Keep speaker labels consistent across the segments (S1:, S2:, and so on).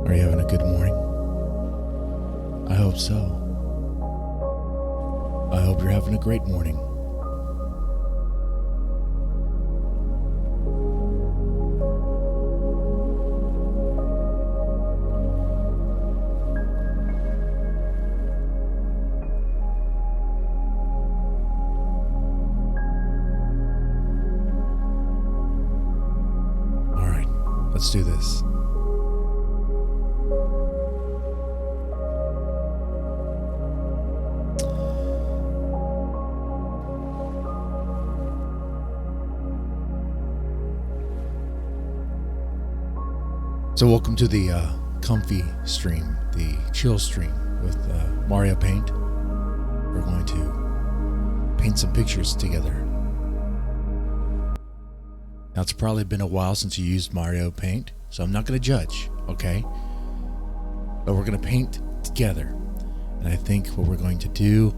S1: Are you having a good morning? I hope so. I hope you're having a great morning. All right, let's do this. So welcome to the comfy stream, the chill stream with Mario Paint. We're going to paint some pictures together. Now it's probably been a while since you used Mario Paint, so I'm not going to judge, okay? But we're going to paint together. And I think what we're going to do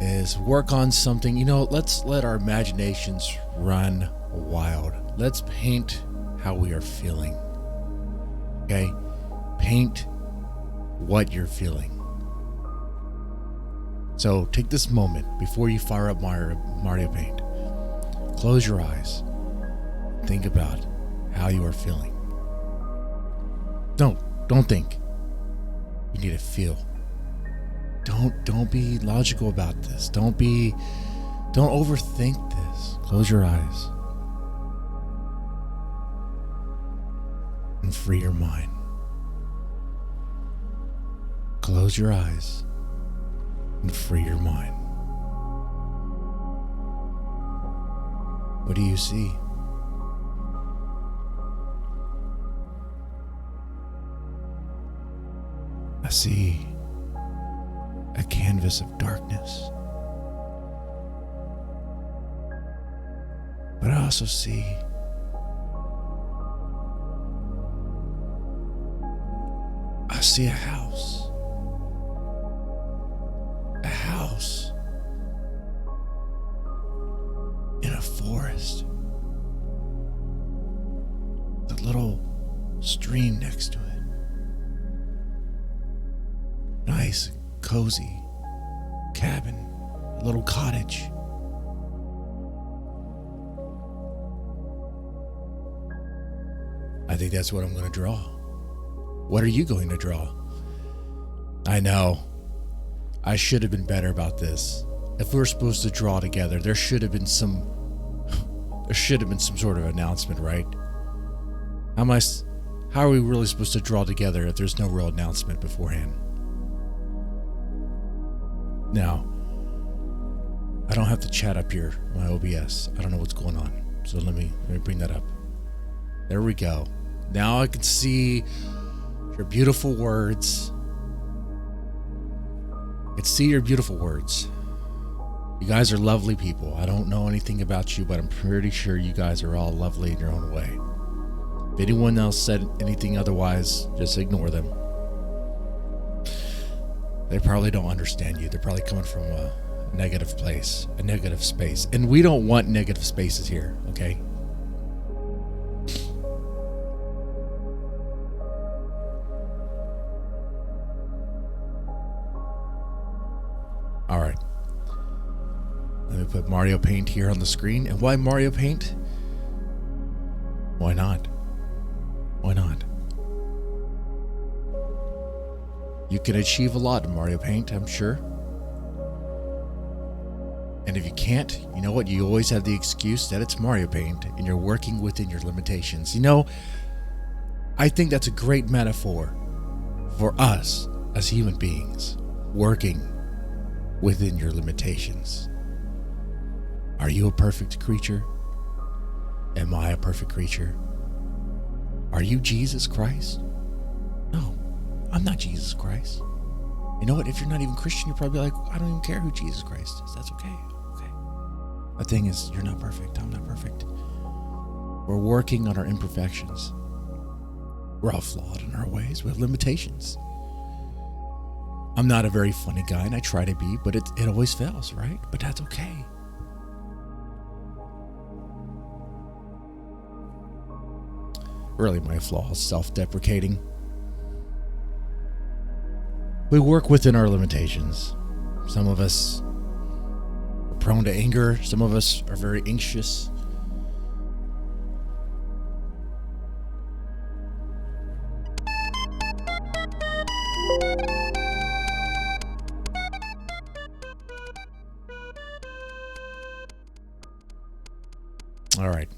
S1: is work on something, let's let our imaginations run wild. Let's paint how we are feeling. Okay? Paint what you're feeling. So take this moment before you fire up Mario Paint. Close your eyes. Think about how you are feeling. Don't think. You need to feel. Don't be logical about this. Don't overthink this. Close your eyes. And free your mind. Close your eyes and free your mind. What do you see? I see a canvas of darkness, but I also see a house. A house in a forest. The little stream next to it. Nice, cozy cabin, a little cottage. I think that's what I'm going to draw. What are you going to draw? I know. I should have been better about this. If we were supposed to draw together, there should have been some sort of announcement, right? How are we really supposed to draw together if there's no real announcement beforehand? Now, I don't have the chat up here, my OBS. I don't know what's going on. So let me bring that up. There we go. Now I can see your beautiful words. I can see your beautiful words. You guys are lovely people. I don't know anything about you, but I'm pretty sure you guys are all lovely in your own way. If anyone else said anything otherwise, just ignore them. They probably don't understand you. They're probably coming from a negative place, a negative space. And we don't want negative spaces here, okay? All right. Let me put Mario Paint here on the screen. And why Mario Paint? Why not? Why not? You can achieve a lot in Mario Paint, I'm sure. And if you can't, you know what? You always have the excuse that it's Mario Paint and you're working within your limitations. I think that's a great metaphor for us as human beings, working within your limitations. Are you a perfect creature? Am I a perfect creature? Are you Jesus Christ? No, I'm not Jesus Christ. You know what? If you're not even Christian, you're probably like, I don't even care who Jesus Christ is. That's okay. Okay. The thing is, you're not perfect. I'm not perfect. We're working on our imperfections. We're all flawed in our ways. We have limitations. I'm not a very funny guy, and I try to be, but it always fails, right? But that's okay. Really, my flaw is self-deprecating. We work within our limitations. Some of us are prone to anger. Some of us are very anxious. All right.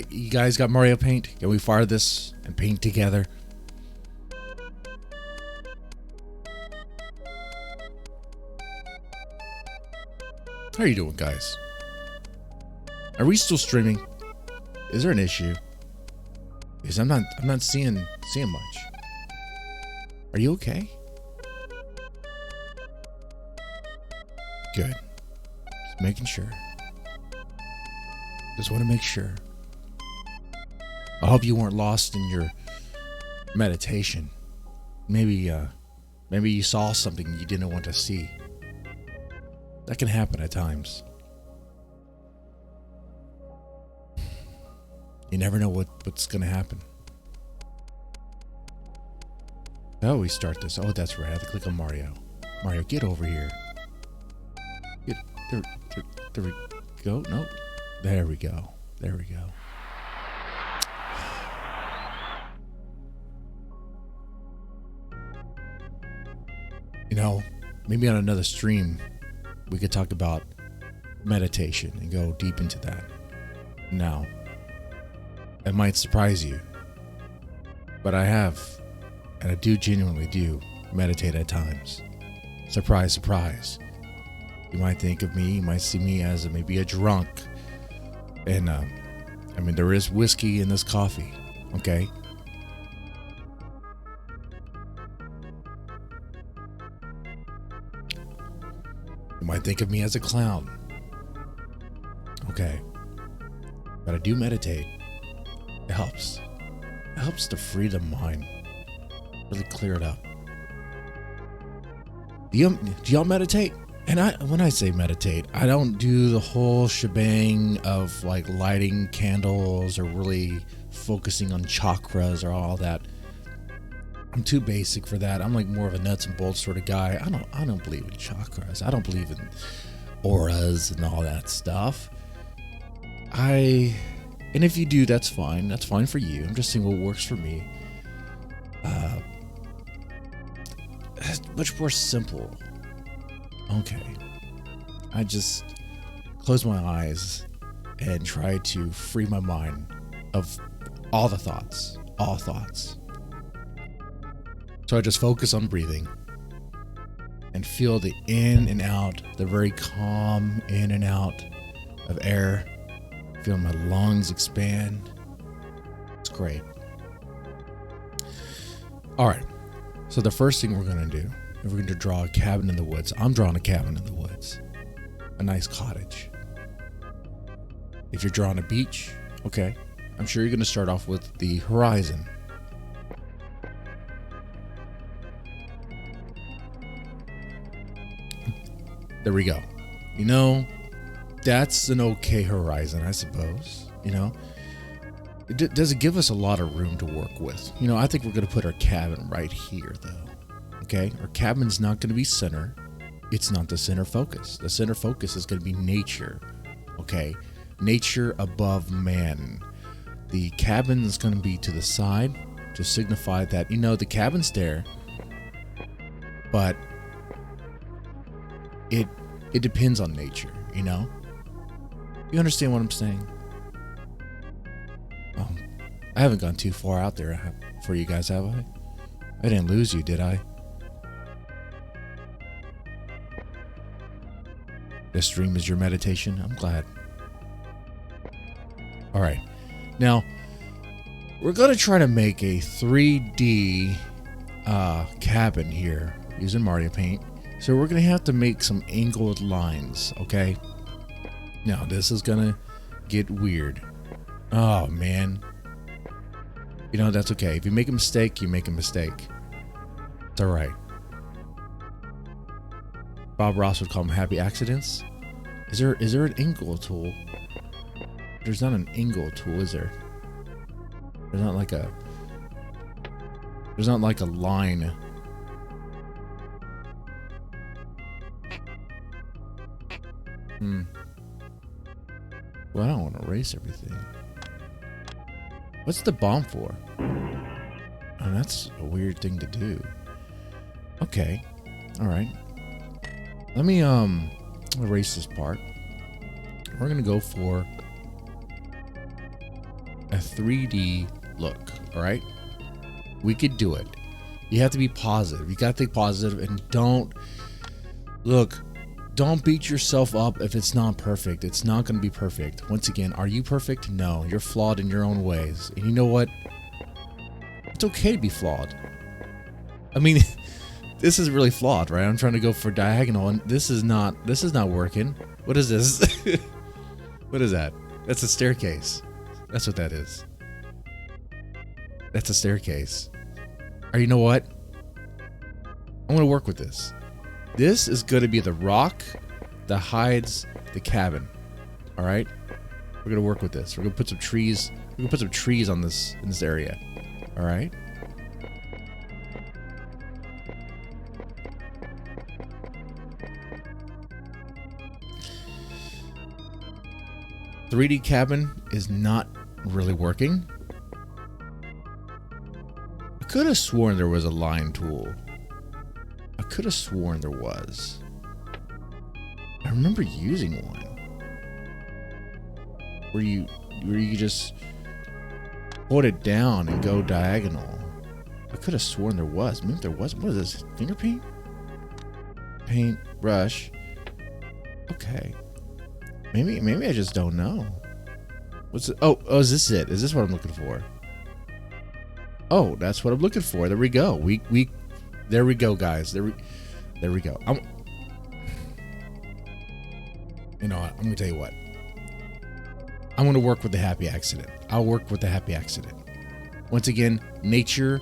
S1: You guys got Mario paint? Can we fire this and paint together? How are you doing, guys? Are we still streaming? Is there an issue? Because I'm not seeing much. Are you okay? Good. Just making sure. Just want to make sure. I hope you weren't lost in your meditation. Maybe you saw something you didn't want to see. That can happen at times. You never know what's going to happen. Oh, we start this. Oh, that's right. I have to click on Mario. Mario, get over here. There we go. No. There we go. There we go. You know, maybe on another stream, we could talk about meditation and go deep into that. Now, it might surprise you, but I have, and I genuinely do, meditate at times. Surprise, surprise. You might think of me, you might see me as maybe a drunk. And, there is whiskey in this coffee, okay? You might think of me as a clown. Okay. But I do meditate. It helps. It helps to free the mind. Really clear it up. Do y'all meditate? And when I say meditate, I don't do the whole shebang of like lighting candles or really focusing on chakras or all that. I'm too basic for that. I'm like more of a nuts and bolts sort of guy. I don't believe in chakras. I don't believe in auras and all that stuff. And if you do, that's fine. That's fine for you. I'm just saying what works for me. It's much more simple. Okay. I just close my eyes and try to free my mind of all the thoughts. All thoughts. So I just focus on breathing and feel the in and out, the very calm in and out of air. Feel my lungs expand. It's great. All right. So the first thing we're going to do is we're going to draw a cabin in the woods. I'm drawing a cabin in the woods. A nice cottage. If you're drawing a beach, okay. I'm sure you're going to start off with the horizon. There we go. You know, that's an okay horizon, I suppose. You know, does it give us a lot of room to work with? You know, I think we're going to put our cabin right here, though. Okay, our cabin's not going to be center. It's not the center focus. The center focus is going to be nature. Okay, nature above man. The cabin is going to be to the side to signify that, you know, the cabin's there, but it depends on nature, you know? You understand what I'm saying? I haven't gone too far out there for you guys, have I? I didn't lose you, did I? This stream is your meditation? I'm glad. Alright. Now, we're going to try to make a 3D cabin here using Mario Paint. So we're going to have to make some angled lines, okay? Now, this is going to get weird. Oh, man. You know, that's okay. If you make a mistake, you make a mistake. It's all right. Bob Ross would call them happy accidents. Is there an angle tool? There's not an angle tool, is there? There's not like a line. Hmm. Well, I don't want to erase everything. What's the bomb for? Oh, that's a weird thing to do. Okay. All right. Let me erase this part. We're going to go for a 3D look, all right? We could do it. You have to be positive. You got to think positive and don't beat yourself up if it's not perfect. It's not going to be perfect. Once again, are you perfect? No, you're flawed in your own ways. And you know what? It's okay to be flawed. I mean, this is really flawed, right? I'm trying to go for diagonal and this is not working. What is this? What is that? That's a staircase. That's what that is. That's a staircase. Or you know what? I'm going to work with this. This is going to be the rock that hides the cabin. All right? We're going to work with this. We're going to put some trees. We're going to put some trees on this in this area. All right? .3D cabin is not really working. I could have sworn there was a line tool. I could have sworn there was. I remember using one. Where you just hold it down and go diagonal. I could have sworn there was. Maybe there was. What is this? Finger paint? Paint, brush. Okay. Maybe I just don't know. What's it? Oh, is this it? Is this what I'm looking for? Oh, that's what I'm looking for. There we go. There we go, guys. There we go. You know what? I'm gonna tell you what. I'm gonna work with the happy accident. I'll work with the happy accident. Once again, nature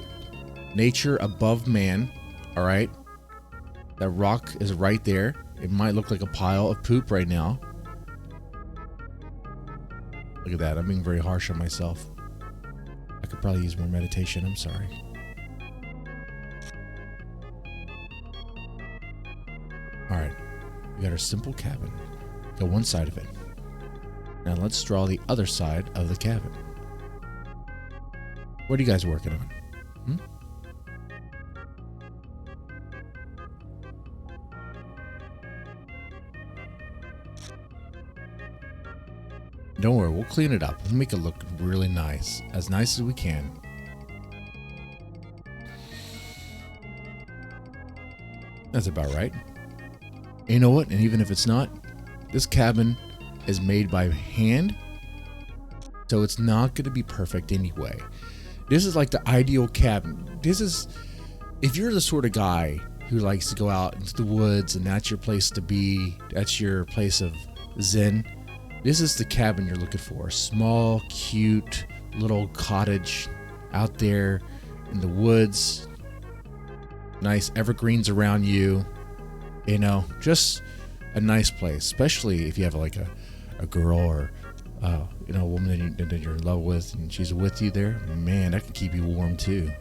S1: above man. All right. That rock is right there. It might look like a pile of poop right now. Look at that. I'm being very harsh on myself. I could probably use more meditation. I'm sorry. All right. We got our simple cabin. Got one side of it. Now let's draw the other side of the cabin. What are you guys working on? Don't worry, we'll clean it up. We'll make it look really nice as we can. That's about right. And you know what? And even if it's not, this cabin is made by hand, so it's not going to be perfect anyway. This is like the ideal cabin. This is, if you're the sort of guy who likes to go out into the woods and that's your place to be, that's your place of zen, this is the cabin you're looking for. A small, cute little cottage out there in the woods. Nice evergreens around you. You know, just a nice place, especially if you have like a girl or you know, a woman that you're in love with and she's with you there. Man, that can keep you warm too.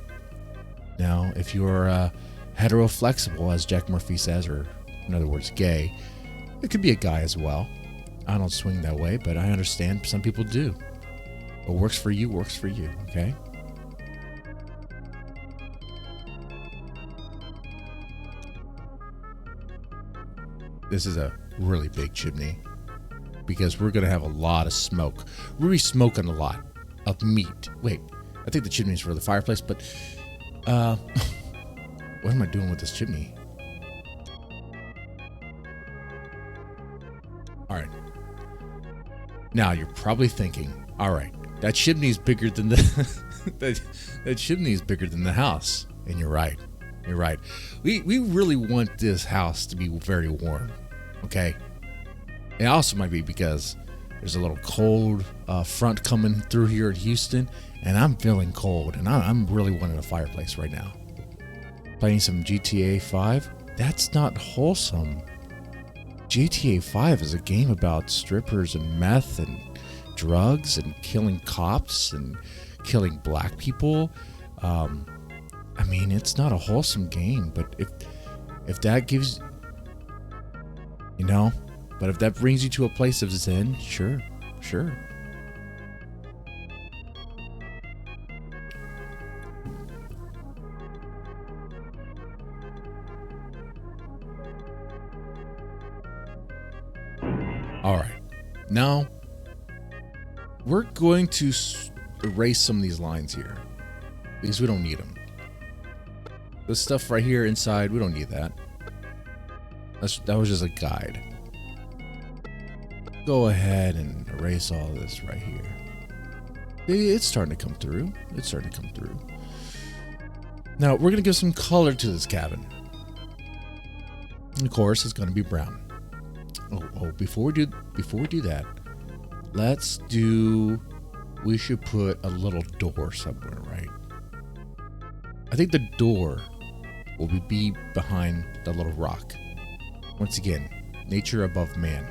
S1: Now, if you're hetero-flexible, as Jack Murphy says, or in other words, gay, it could be a guy as well. I don't swing that way, but I understand some people do. What works for you, okay? This is a really big chimney because we're going to have a lot of smoke. We're going to be smoking a lot of meat. Wait, I think the chimney is for the fireplace, but what am I doing with this chimney? All right. Now you're probably thinking, all right, that chimney is bigger than the that chimney is bigger than the house. And you're right. You're right. We really want this house to be very warm. Okay. It also might be because there's a little cold front coming through here in Houston, and I'm feeling cold, and I'm really wanting a fireplace right now. Playing some GTA 5. That's not wholesome. GTA 5 is a game about strippers and meth and drugs and killing cops and killing black people. I mean, it's not a wholesome game, but if that gives, you know, But if that brings you to a place of zen, sure, sure. All right. Now, we're going to erase some of these lines here because we don't need them. This stuff right here inside, we don't need that. That was just a guide. Go ahead and erase all of this right here. It's starting to come through. It's starting to come through. Now, we're going to give some color to this cabin. And of course, it's going to be brown. Oh, before we do that, we should put a little door somewhere, right? I think the door will be behind the little rock. Once again, nature above man.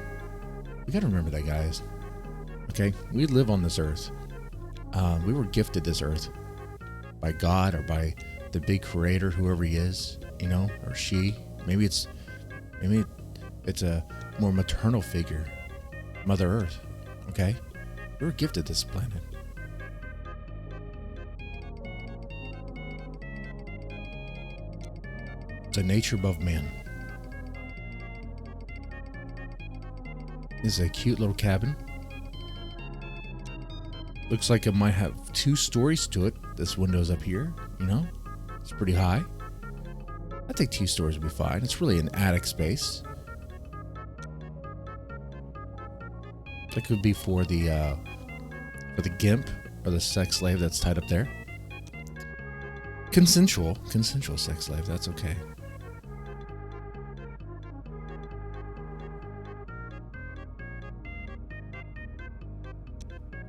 S1: We gotta remember that, guys. Okay, we live on this earth. We were gifted this earth by God or by the big creator, whoever he is, or she. Maybe it's a more maternal figure, Mother Earth. Okay, we were gifted this planet. The nature above man. This is a cute little cabin. Looks like it might have 2 stories to it. This window's up here, it's pretty high. I think 2 stories would be fine. It's really an attic space. That could be for the gimp or the sex slave that's tied up there. Consensual sex slave. That's okay.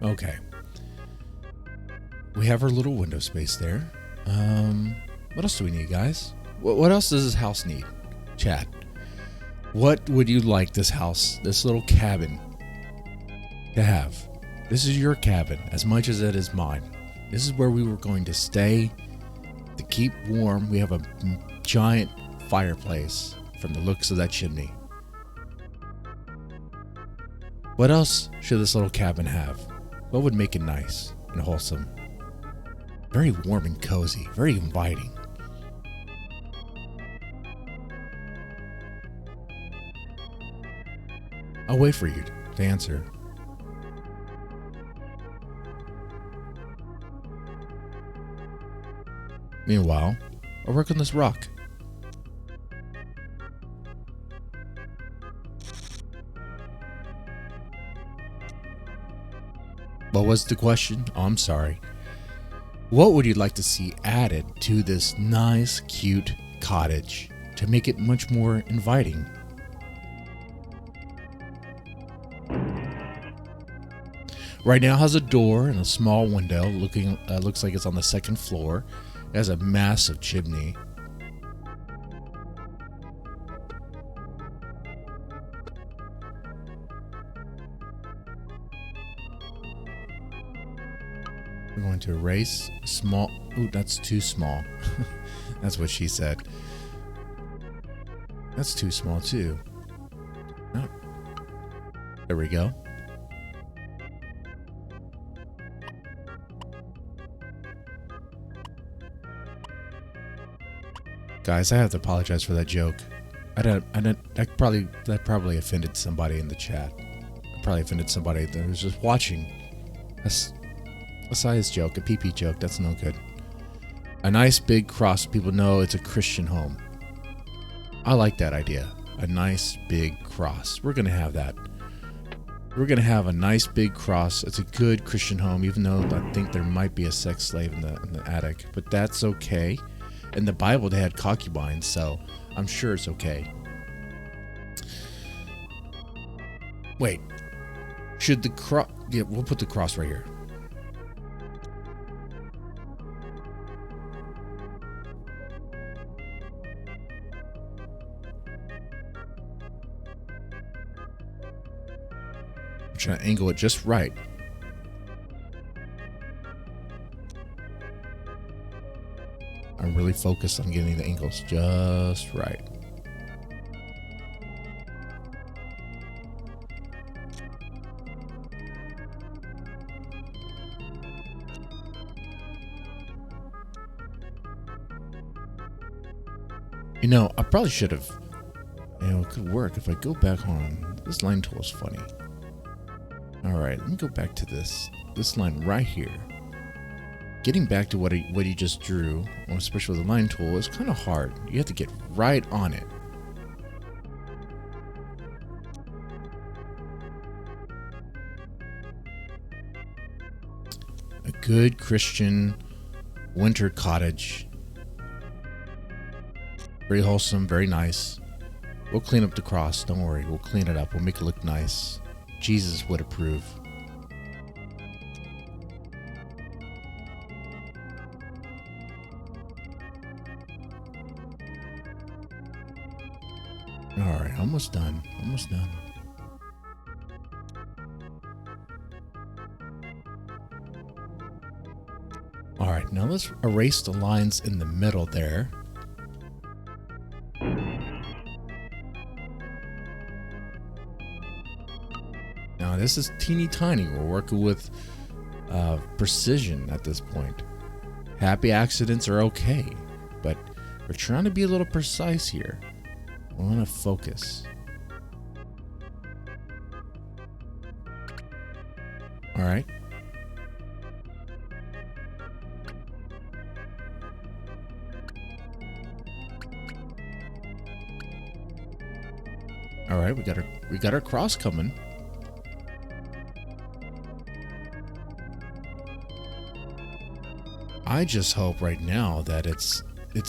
S1: Okay. We have our little window space there. What else do we need, guys? What else does this house need? Chat. What would you like this house, this little cabin, to have? This is your cabin as much as it is mine. This is where we were going to stay to keep warm. We have a giant fireplace from the looks of that chimney. What else should this little cabin have? What would make it nice and wholesome? Very warm and cozy, very inviting. I'll wait for you to answer. Meanwhile, I'll work on this rock. What was the question? Oh, I'm sorry. What would you like to see added to this nice, cute cottage to make it much more inviting? Right now it has a door and a small window. Looks like it's on the 2nd floor. It has a massive chimney. We're going to erase small. Ooh, that's too small. That's what she said. That's too small too. Oh. There we go. Guys, I have to apologize for that joke. That probably offended somebody in the chat. I probably offended somebody that was just watching. That's a size joke, a pee-pee joke. That's no good. A nice big cross so people know it's a Christian home. I like that idea. A nice big cross. We're going to have that. We're going to have a nice big cross. It's a good Christian home, even though I think there might be a sex slave in the attic. But that's okay. In the Bible, they had concubines, so I'm sure it's okay. Wait. Should the cross... Yeah, we'll put the cross right here. I'm trying to angle it just right. I'm really focused on getting the angles just right. You know, I probably should have. You know, it could work if I go back on. This line tool is funny. All right, let me go back to this line right here. Getting back to what he just drew, especially with the line tool, is kind of hard. You have to get right on it. A good Christian winter cottage. Very wholesome, very nice. We'll clean up the cross. Don't worry. We'll clean it up. We'll make it look nice. Jesus would approve. All right, almost done. Almost done. All right, now let's erase the lines in the middle there. Now this is teeny tiny. We're working with precision at this point. Happy accidents are okay, but we're trying to be a little precise here. I want to focus. All right. All right, we got our cross coming. I just hope right now that it's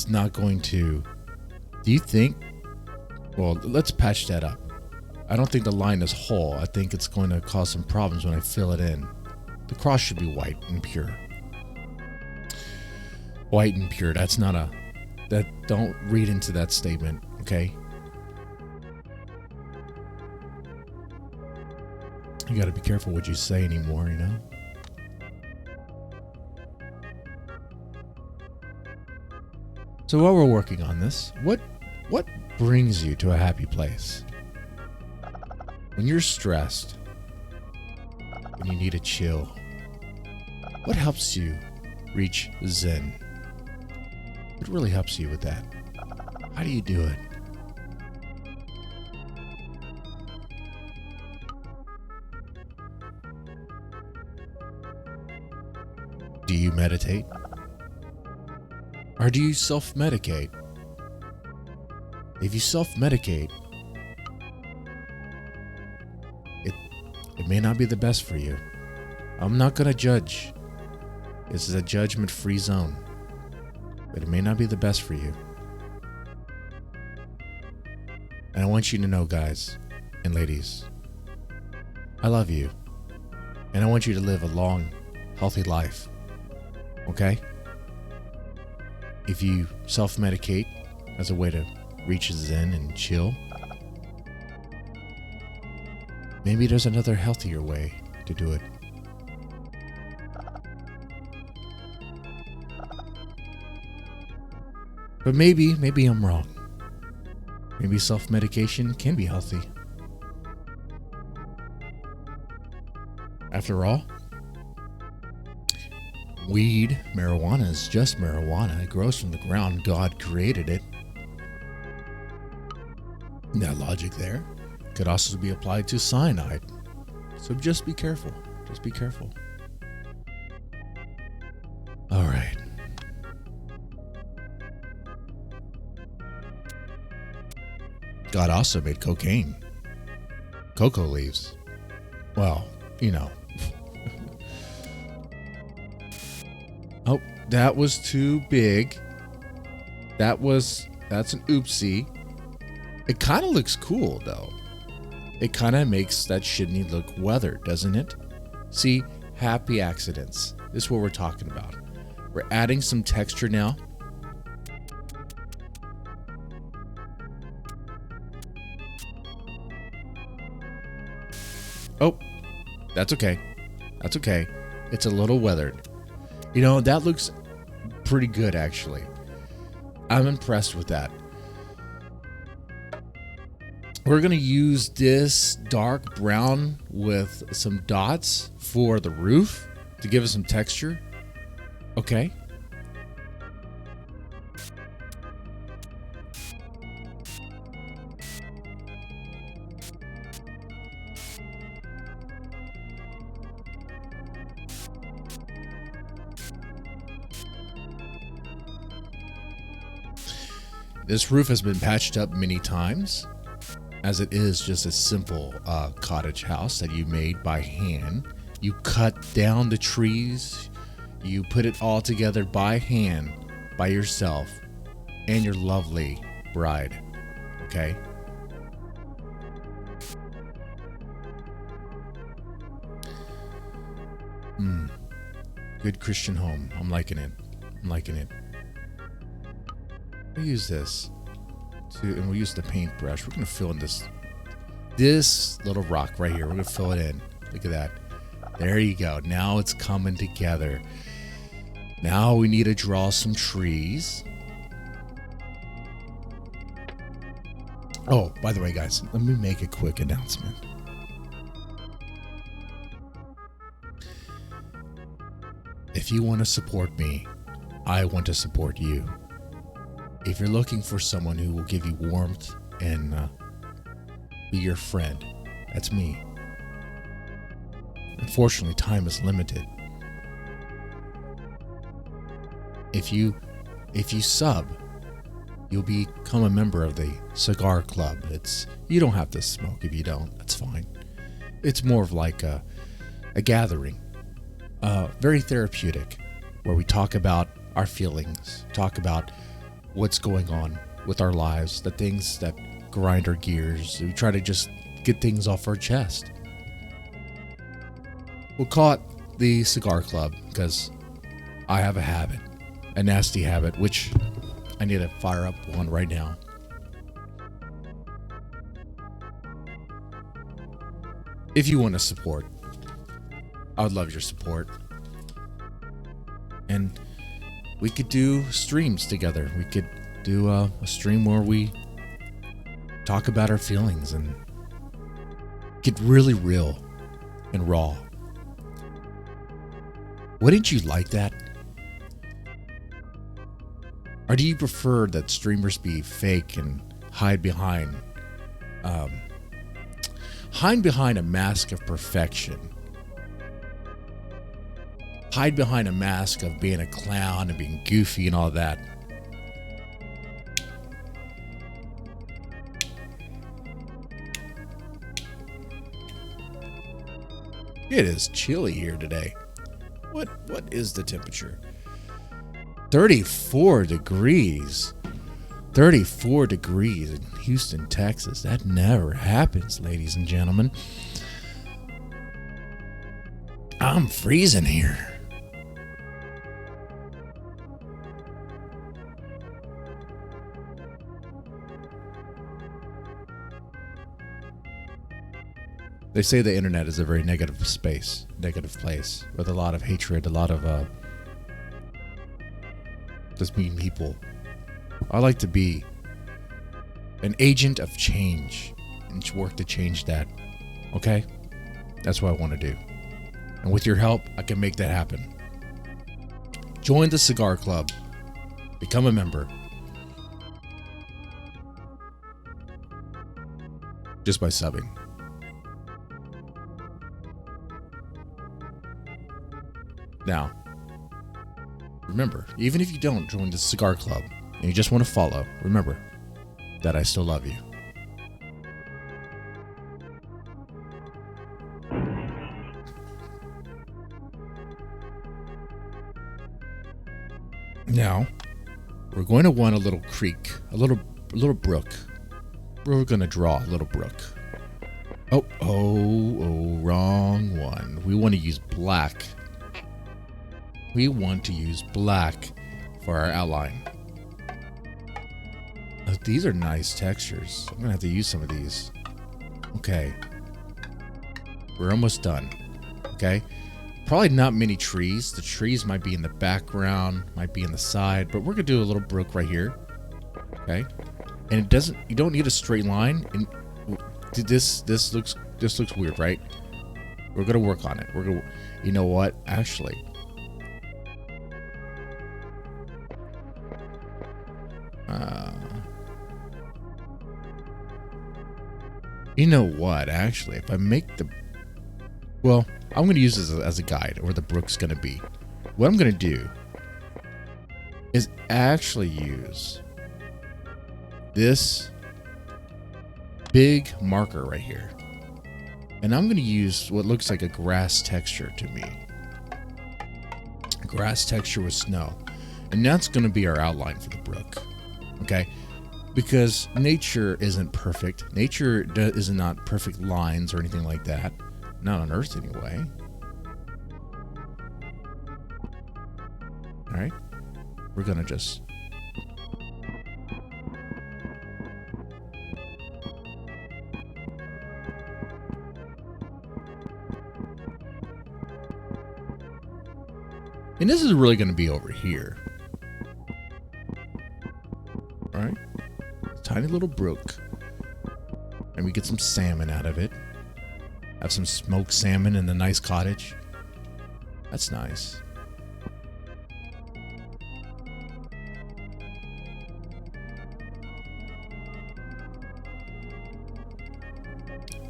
S1: not going to. Do you think? Well, let's patch that up. I don't think the line is whole. I think it's going to cause some problems when I fill it in. The cross should be white and pure. White and pure. That's not a. That don't read into that statement, okay? You got to be careful what you say anymore, you know? So while we're working on this, what brings you to a happy place? When you're stressed, when you need a chill, what helps you reach Zen? What really helps you with that? How do you do it? Do you meditate? Or do you self-medicate? If you self-medicate, it may not be the best for you. I'm not going to judge. This is a judgment-free zone. But it may not be the best for you. And I want you to know, guys and ladies, I love you. And I want you to live a long, healthy life. Okay? If you self-medicate as a way to reach Zen and chill, maybe there's another healthier way to do it. But maybe I'm wrong. Maybe self-medication can be healthy. After all, weed, marijuana is just marijuana. It grows from the ground. God created it. That logic there could also be applied to cyanide. So just be careful. Just be careful. All right. God also made cocaine. Cocoa leaves. Well, you know. Oh, that was too big. That's an oopsie. It kind of looks cool, though. It kind of makes that chimney look weathered, doesn't it? See, happy accidents. This is what we're talking about. We're adding some texture now. Oh, that's okay. That's okay. It's a little weathered. You know, that looks pretty good, actually. I'm impressed with that. We're going to use this dark brown with some dots for the roof to give us some texture. Okay. This roof has been patched up many times, as it is just a simple cottage house that you made by hand. You cut down the trees, you put it all together by hand, by yourself, and your lovely bride. Okay? Good Christian home. I'm liking it. I'm liking it. We'll use this and we'll use the paintbrush. We're gonna fill in this little rock right here. We're gonna fill it in. Look at that. There you go. Now it's coming together. Now we need to draw some trees. Oh, by the way, guys, let me make a quick announcement. If you want to support me, I want to support you. If you're looking for someone who will give you warmth and be your friend, that's me. Unfortunately, time is limited. If you sub, you'll become a member of the Cigar Club. You don't have to smoke if you don't. That's fine. It's more of like a gathering. Very therapeutic, where we talk about our feelings, talk about what's going on with our lives, the things that grind our gears. We try to just get things off our chest. We'll call it the Cigar Club because I have a habit, a nasty habit, which I need to fire up one right now. If you want to support, I would love your support. And we could do streams together. We could do a stream where we talk about our feelings and get really real and raw. Wouldn't you like that? Or do you prefer that streamers be fake and hide behind a mask of perfection? Hide behind a mask of being a clown and being goofy and all that. It is chilly here today. What is the temperature? 34 degrees. 34 degrees in Houston, Texas. That never happens, ladies and gentlemen. I'm freezing here. They say the internet is a very negative place, with a lot of hatred, a lot of just mean people. I like to be an agent of change and work to change that. Okay? That's what I want to do. And with your help, I can make that happen. Join the Cigar Club. Become a member. Just by subbing. Now, remember, even if you don't join the Cigar Club and you just want to follow, remember that I still love you. Now, we're going to want a little creek, a little brook. We're going to draw a little brook. Oh, wrong one. We want to use black. We want to use black for our outline. These are nice textures. I'm going to have to use some of these. Okay. We're almost done. Okay. Probably not many trees. The trees might be in the background, might be in the side, but we're going to do a little brook right here. Okay. And you don't need a straight line. And this looks weird, right? We're going to work on it. You know what? Actually, you know what? Actually, if I make I'm going to use this as a guide where the brook's going to be. What I'm going to do is actually use this big marker right here. And I'm going to use what looks like a grass texture to me. Grass texture with snow. And that's going to be our outline for the brook. Okay? Because nature isn't perfect. Nature is not perfect lines or anything like that. Not on Earth anyway. Alright? We're going to just... And this is really going to be over here. Alright? Tiny little brook. And we get some salmon out of it. Have some smoked salmon in the nice cottage. That's nice.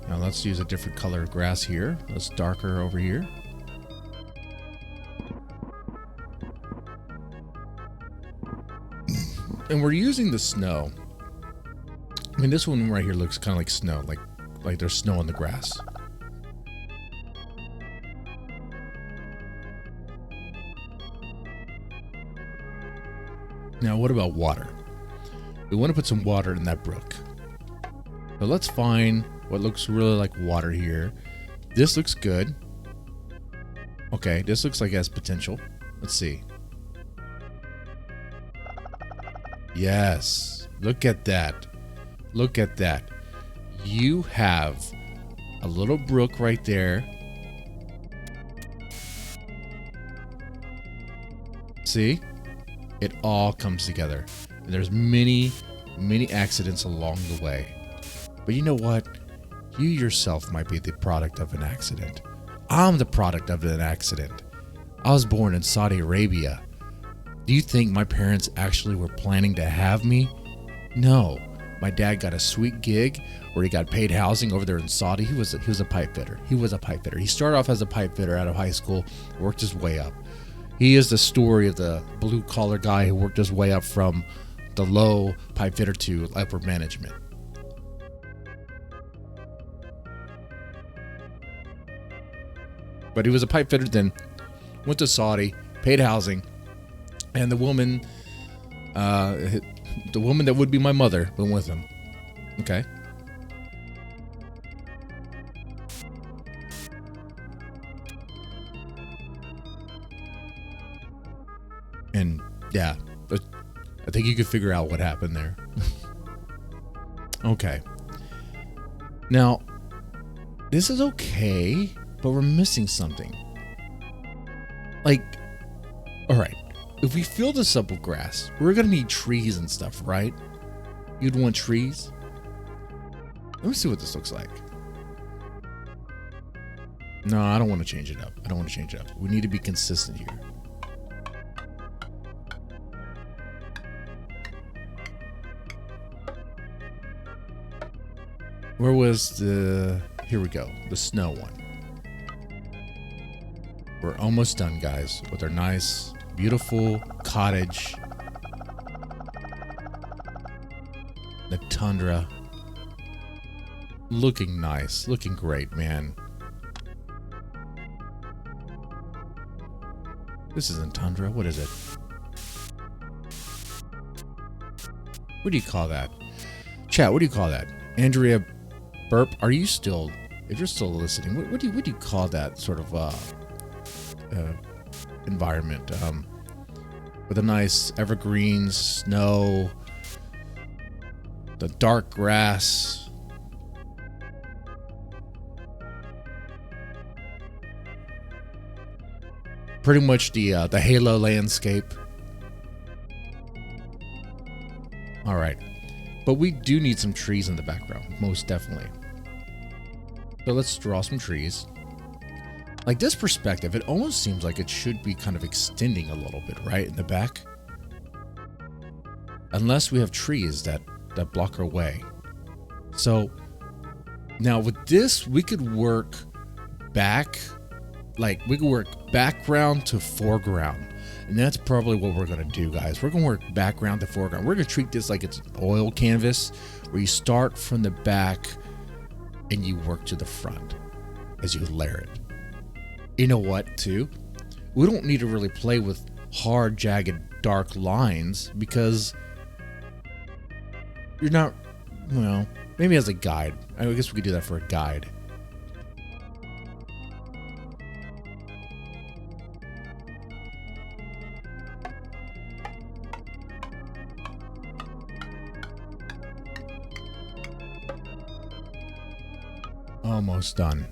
S1: Now let's use a different color of grass here. Let's darker over here. And we're using the snow. I mean, this one right here looks kind of like snow, like there's snow on the grass. Now, what about water? We want to put some water in that brook. So let's find what looks really like water here. This looks good. Okay, this looks like it has potential. Let's see. Yes, look at that. Look at that. You have a little brook right there. See? It all comes together. And there's many accidents along the way. But you know what? You yourself might be the product of an accident. I'm the product of an accident. I was born in Saudi Arabia. Do you think my parents actually were planning to have me? No. My dad got a sweet gig where he got paid housing over there in Saudi. He was a pipe fitter. He started off as a pipe fitter out of high school, worked his way up. He is the story of the blue collar guy who worked his way up from the low pipe fitter to upper management. But he was a pipe fitter, then went to Saudi, paid housing. And the woman that would be my mother went with him. Okay. And yeah, I think you could figure out what happened there. Okay. Now, this is okay, but we're missing something. Like, all right. If we fill this up with grass, we're going to need trees and stuff, right? You'd want trees? Let me see what this looks like. No, I don't want to change it up. We need to be consistent here. Where was the... Here we go. The snow one. We're almost done, guys, with our nice... beautiful cottage. The tundra. Looking nice. Looking great, man. This isn't tundra. What is it? What do you call that? Chat, what do you call that? Andrea Burp, are you still... If you're still listening, what do you call that sort of environment? With a nice evergreens, snow, the dark grass. Pretty much the halo landscape. All right, but we do need some trees in the background, most definitely. So let's draw some trees. Like this perspective, it almost seems like it should be kind of extending a little bit, right, in the back. Unless we have trees that block our way. So now with this, we could work back, like we could work background to foreground. And that's probably what we're going to do, guys. We're going to work background to foreground. We're going to treat this like it's an oil canvas where you start from the back and you work to the front as you layer it. You know what, too? We don't need to really play with hard, jagged, dark lines because you're not, well, maybe as a guide. I guess we could do that for a guide. Almost done.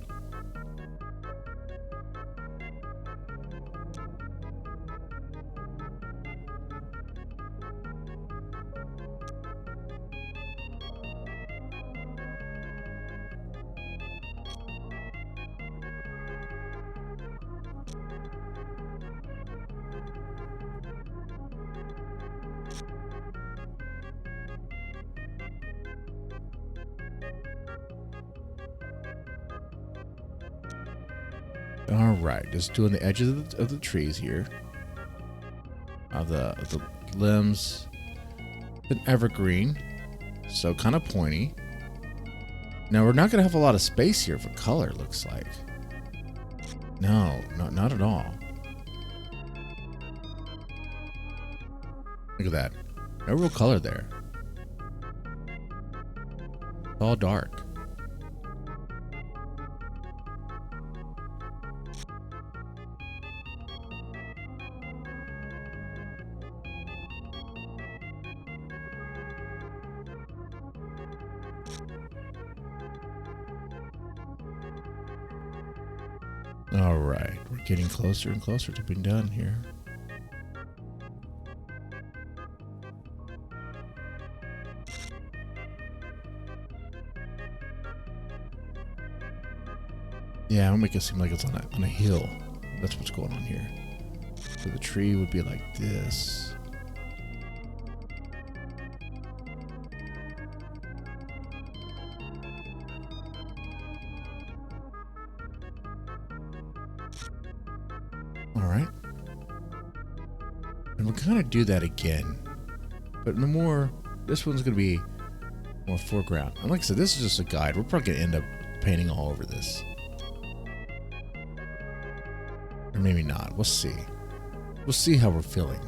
S1: All right, just doing the edges of the trees here. Of the limbs. An evergreen, so kind of pointy. Now we're not gonna have a lot of space here for color. Looks like. No, not at all. Look at that. No real color there. It's all dark. All right, we're getting closer and closer to being done here. Yeah, I'll make it seem like it's on a hill. That's what's going on here. So the tree would be like this. All right. And we're gonna do that again, but this one's gonna be more foreground. And like I said, this is just a guide. We're probably gonna end up painting all over this. Or maybe not. We'll see. We'll see how we're feeling.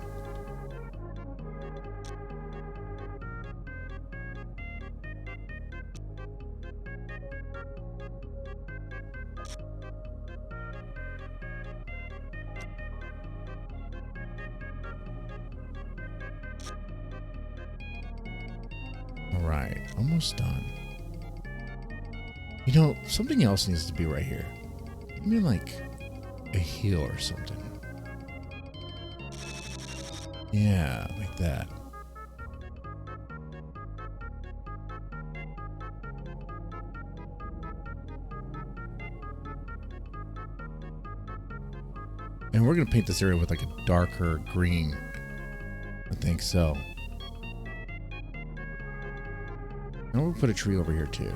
S1: All right, almost done. You know, something else needs to be right here. I mean, like a hill or something. Yeah, like that. And we're going to paint this area with like a darker green. I think so. And we'll put a tree over here too.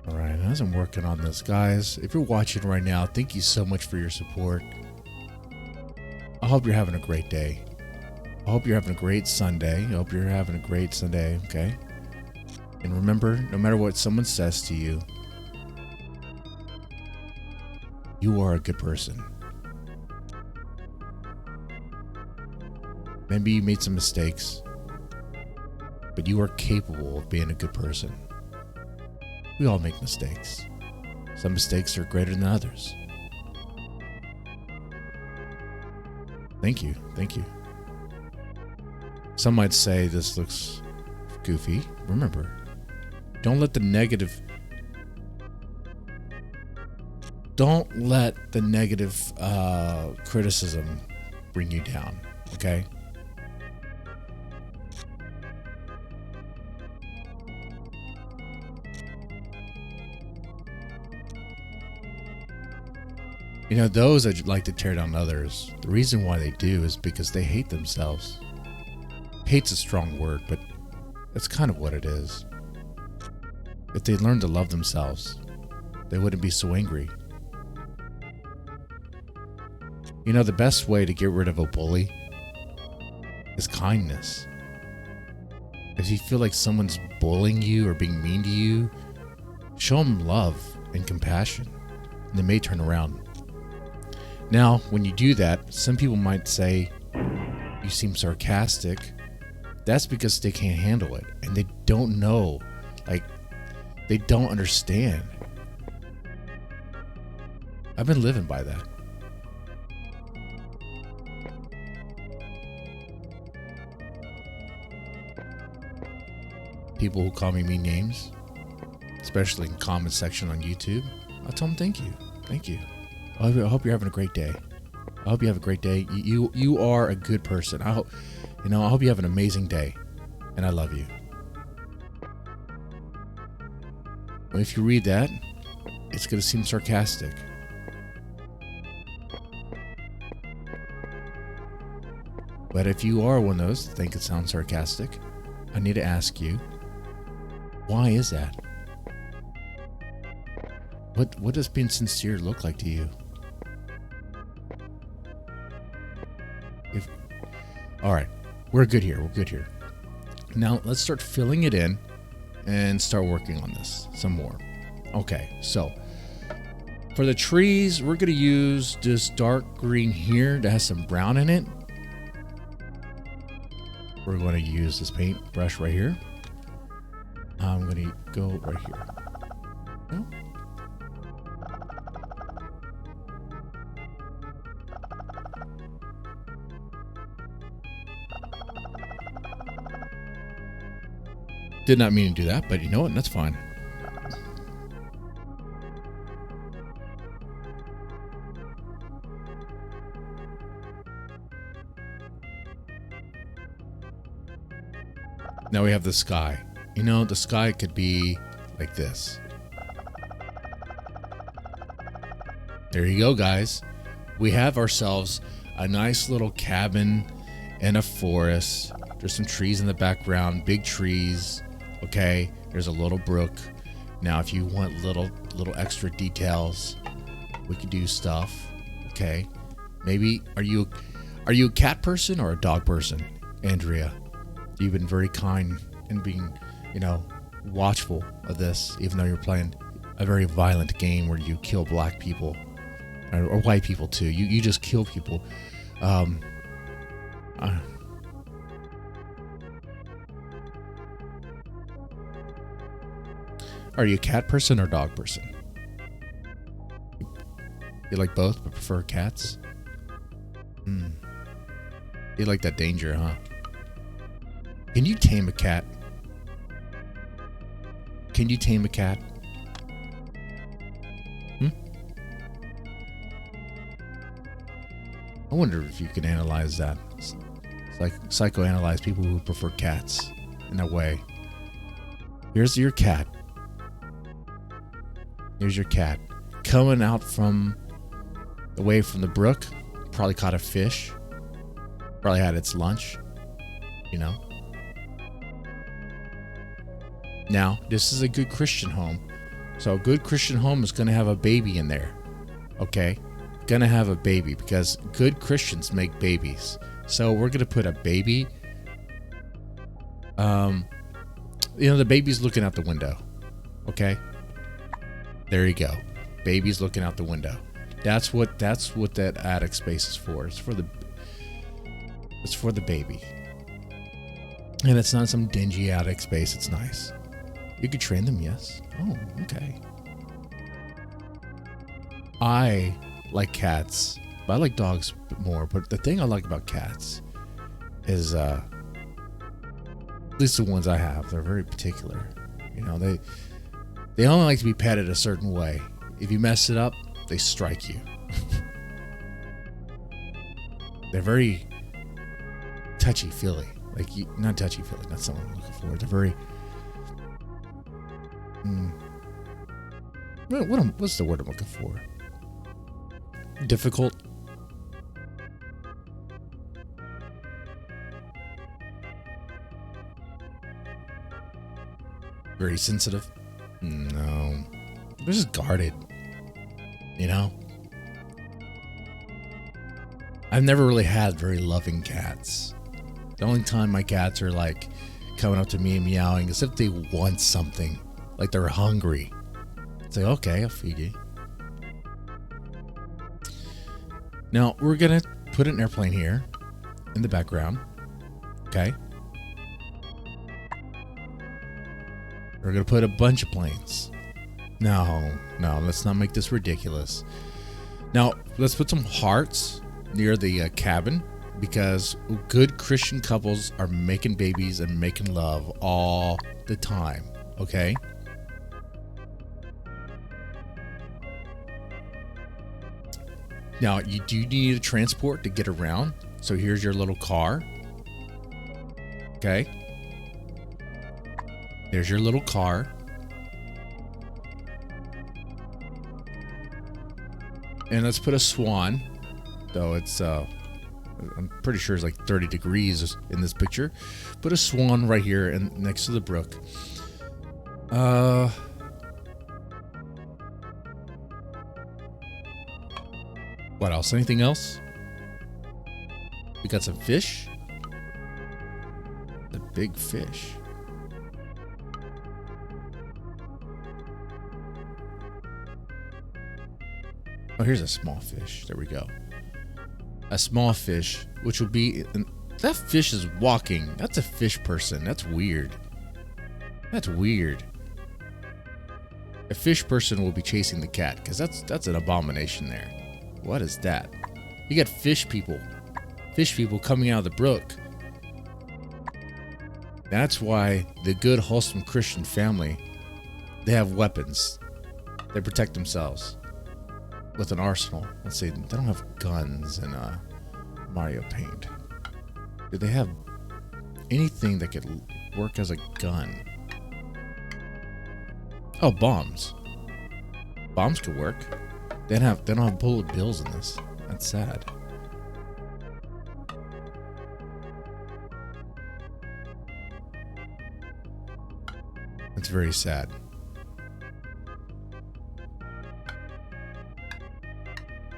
S1: Alright, as I'm working on this, guys, if you're watching right now, thank you so much for your support. I hope you're having a great day. I hope you're having a great Sunday. I hope you're having a great Sunday, okay? And remember, no matter what someone says to you, you are a good person. Maybe you made some mistakes, but you are capable of being a good person. We all make mistakes. Some mistakes are greater than others. Thank you. Thank you. Some might say this looks goofy. Remember, don't let the negative criticism bring you down, okay? You know, those that like to tear down others, the reason why they do is because they hate themselves. Hate's a strong word, but that's kind of what it is. If they learned to love themselves, they wouldn't be so angry. You know, the best way to get rid of a bully is kindness. If you feel like someone's bullying you or being mean to you, show them love and compassion, and they may turn around. Now, when you do that, some people might say, you seem sarcastic. That's because they can't handle it, and they don't know. Like, they don't understand. I've been living by that. People who call me mean names, especially in comment section on YouTube, I tell them thank you. Thank you. I hope you're having a great day. I hope you have a great day. You are a good person. I hope you have an amazing day, and I love you. If you read that, it's going to seem sarcastic. But if you are one of those that think it sounds sarcastic, I need to ask you, why is that? What does being sincere look like to you? All right, we're good here. Now let's start filling it in and start working on this some more. Okay, so for the trees, we're gonna use this dark green here that has some brown in it. We're going to use this paint brush right here. I'm going to go right here. Oh. Did not mean to do that, but you know what? That's fine. Now we have the sky. You know, the sky could be like this. There you go, guys. We have ourselves a nice little cabin in a forest. There's some trees in the background, big trees. Okay, there's a little brook. Now, if you want little extra details, we could do stuff. Okay, maybe are you a cat person or a dog person, Andrea? You've been very kind and being, watchful of this, even though you're playing a very violent game where you kill black people or white people too. You just kill people. Are you a cat person or dog person? You like both, but prefer cats? You like that danger, huh? Can you tame a cat? Can you tame a cat? I wonder if you can analyze that. It's like psychoanalyze people who prefer cats in that way. Here's your cat. Here's your cat. Coming out away from the brook. Probably caught a fish. Probably had its lunch. Now, this is a good Christian home. So a good Christian home is going to have a baby in there. Okay? Going to have a baby because good Christians make babies. So we're going to put a baby. The baby's looking out the window. Okay? There you go. Baby's looking out the window. That's what that attic space is for. It's for the baby. And it's not some dingy attic space. It's nice. You could train them, yes. Oh, okay. I like cats, but I like dogs more. But the thing I like about cats is, at least the ones I have, they're very particular. They only like to be petted a certain way. If you mess it up, they strike you. They're very touchy-feely. Not touchy-feely, that's not what I'm looking for. They're very... what's the word I'm looking for? difficult. Very sensitive. No. They're just guarded. You know? I've never really had very loving cats. The only time my cats are like coming up to me and meowing is if they want something. Like they're hungry. It's like, okay, I'll feed you. Now, we're going to put an airplane here in the background. Okay? We're going to put a bunch of planes. No, let's not make this ridiculous. Now, let's put some hearts near the cabin, because good Christian couples are making babies and making love all the time. Okay? Now, you do need a transport to get around. So here's your little car. Okay? There's your little car. And let's put a swan. Though it's, I'm pretty sure it's like 30 degrees in this picture. Put a swan right here and next to the brook. What else? Anything else? We got some fish. The big fish. Oh, here's a small fish. There we go. A small fish, which will be... That fish is walking. That's a fish person. That's weird. That's weird. A fish person will be chasing the cat, because that's an abomination there. What is that? You got fish people. Fish people coming out of the brook. That's why the good, wholesome Christian family, they have weapons. They protect themselves with an arsenal. Let's see, they don't have guns in Mario Paint. Do they have anything that could work as a gun? Oh, bombs. Bombs could work. They don't have bullet bills in this. That's sad. It's very sad.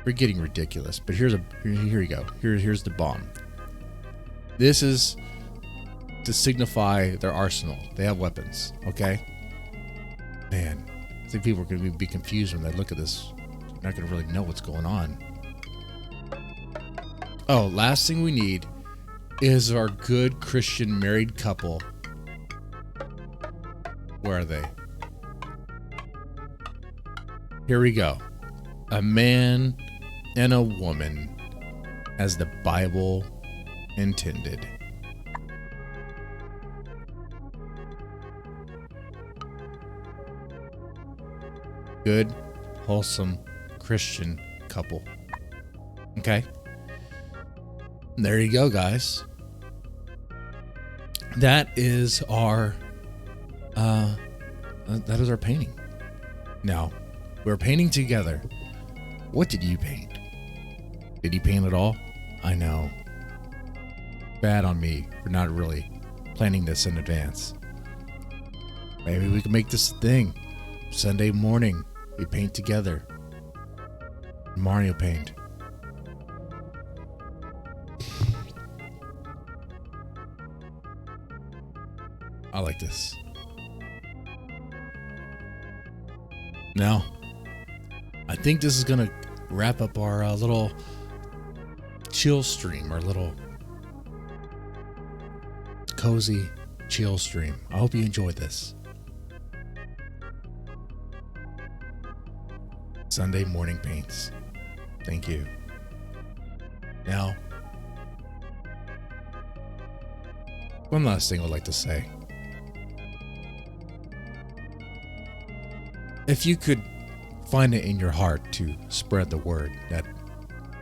S1: We're getting ridiculous, but here you go. Here's the bomb. This is to signify their arsenal. They have weapons, okay? Man, I think people are going to be confused when they look at this. They're not going to really know what's going on. Oh, last thing we need is our good Christian married couple. Where are they? Here we go. A man and a woman as the Bible intended. Good, wholesome Christian couple. Okay? There you go, guys. That is our painting. Now, we're painting together. What did you paint? Did you paint it all? I know. Bad on me for not really planning this in advance. Maybe we can make this a thing. Sunday morning, we paint together. Mario Paint. I like this. Now, I think this is gonna wrap up our little chill stream, our little cozy chill stream. I hope you enjoyed this. Sunday morning paints. Thank you. Now, one last thing I'd like to say. If you could find it in your heart to spread the word that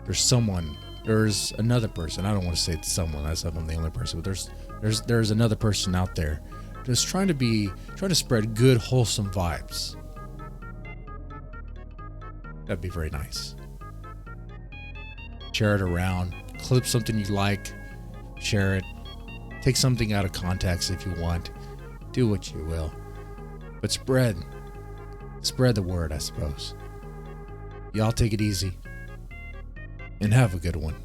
S1: there's another person. I don't want to say it's someone, as if I'm the only person, but there's another person out there just trying to spread good, wholesome vibes. That'd be very nice. share it around, clip something you like, share it, take something out of context if you want, do what you will, but spread the word, I suppose. Y'all take it easy and have a good one.